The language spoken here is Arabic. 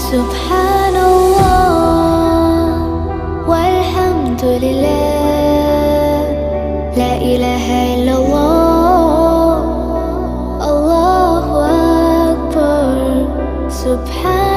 سبحان الله والحمد لله، لا إله إلا الله، الله أكبر. سبحان